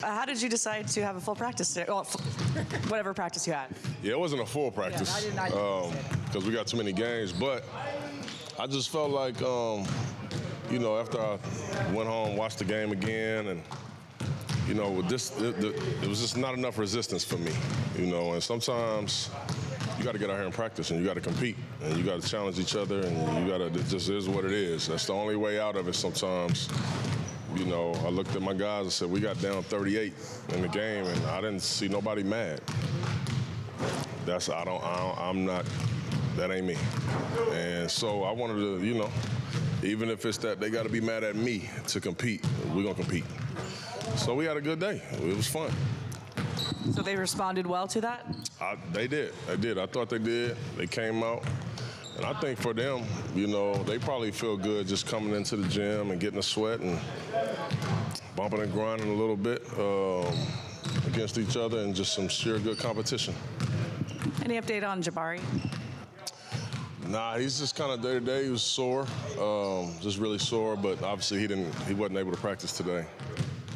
How did you decide to have a full practice today? Well, whatever practice you had. Yeah, it wasn't a full practice because we got too many games. But I just felt like, after I went home, watched the game again, and with this, it was just not enough resistance for me. And sometimes you got to get out here and practice, and you got to compete, and you got to challenge each other, and you got to. It just is what it is. That's the only way out of it sometimes. I looked at my guys and said, we got down 38 in the game, and I didn't see nobody mad. I'm not, that ain't me. And so I wanted to, even if it's that they got to be mad at me to compete, we're going to compete. So we had a good day. It was fun. So they responded well to that? They did. I thought they did. They came out. And I think for them, they probably feel good just coming into the gym and getting a sweat and bumping and grinding a little bit against each other and just some sheer good competition. Any update on Jabari? Nah, he's just kind of day-to-day. He was sore, just really sore, but obviously he wasn't able to practice today.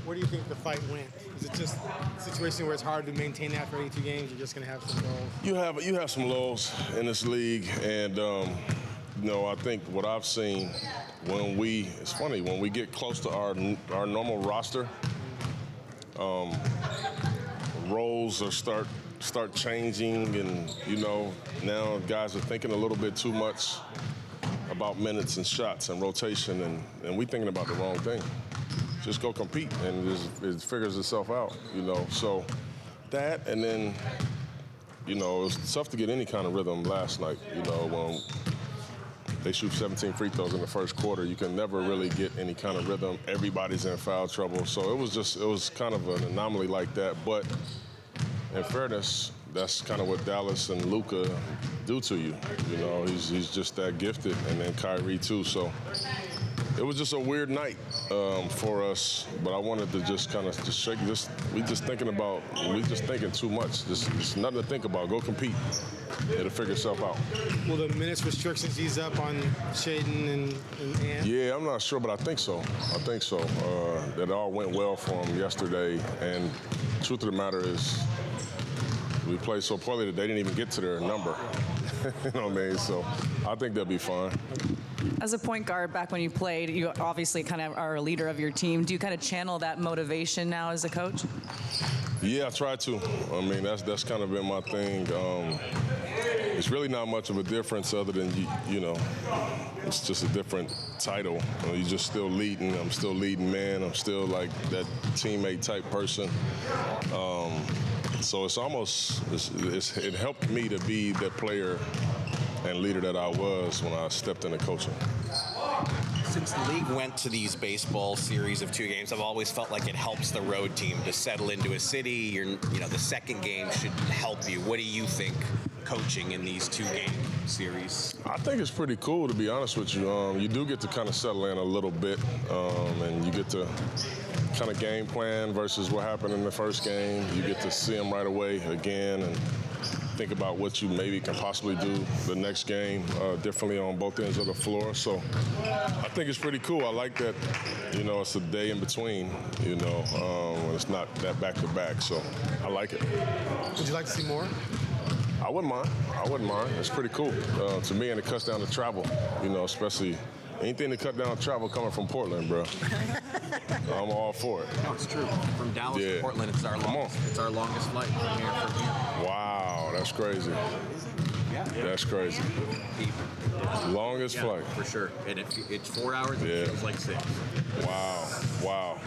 Where do you think the fight went? Is it just a situation where it's hard to maintain after 82 games? You're just going to have some lows? You have some lows in this league, and I think what I've seen it's funny, when we get close to our normal roster, roles start changing, and now guys are thinking a little bit too much about minutes and shots and rotation, and we thinking about the wrong thing. Just go compete, and it figures itself out, So that, and then, it was tough to get any kind of rhythm last night, when they shoot 17 free throws in the first quarter. You can never really get any kind of rhythm. Everybody's in foul trouble. So it was kind of an anomaly like that. But in fairness, that's kind of what Dallas and Luka do to you. He's just that gifted, and then Kyrie too. So it was just a weird night for us, but I wanted to just kind of just shake this. We just thinking too much. Just nothing to think about. Go compete. It'll figure itself out. Will the minutes restrictions ease up on Shaden and Ant? Yeah, I'm not sure, but I think so. That all went well for him yesterday, and truth of the matter is, we played so poorly that they didn't even get to their number. You know what I mean? So I think they'll be fine. As a point guard, back when you played, you obviously kind of are a leader of your team. Do you kind of channel that motivation now as a coach? Yeah, I try to. I mean, that's kind of been my thing. It's really not much of a difference other than, it's just a different title. You're just still leading. I'm still leading man. I'm still like that teammate type person. So it's almost, it helped me to be the player and leader that I was when I stepped into coaching. Since the league went to these baseball series of 2 games, I've always felt like it helps the road team to settle into a city. The second game should help you. What do you think, coaching in these 2-game series? I think it's pretty cool, to be honest with you. You do get to kind of settle in a little bit, and you get to kind of game plan versus what happened in the first game. You get to see them right away again and think about what you maybe can possibly do the next game differently on both ends of the floor. So I think it's pretty cool. I like that, it's a day in between, it's not that back-to-back. So I like it. Would you like to see more? I wouldn't mind. It's pretty cool to me, and it cuts down the travel, especially anything to cut down travel coming from Portland, bro. I'm all for it. No, it's true. From Dallas to Portland, it's our longest flight from here. Wow, that's crazy. Yeah. That's crazy. Longest flight. For sure. And it's 4 hours, and it feels like 6. Wow.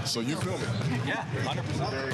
So you feel me? Yeah, 100%.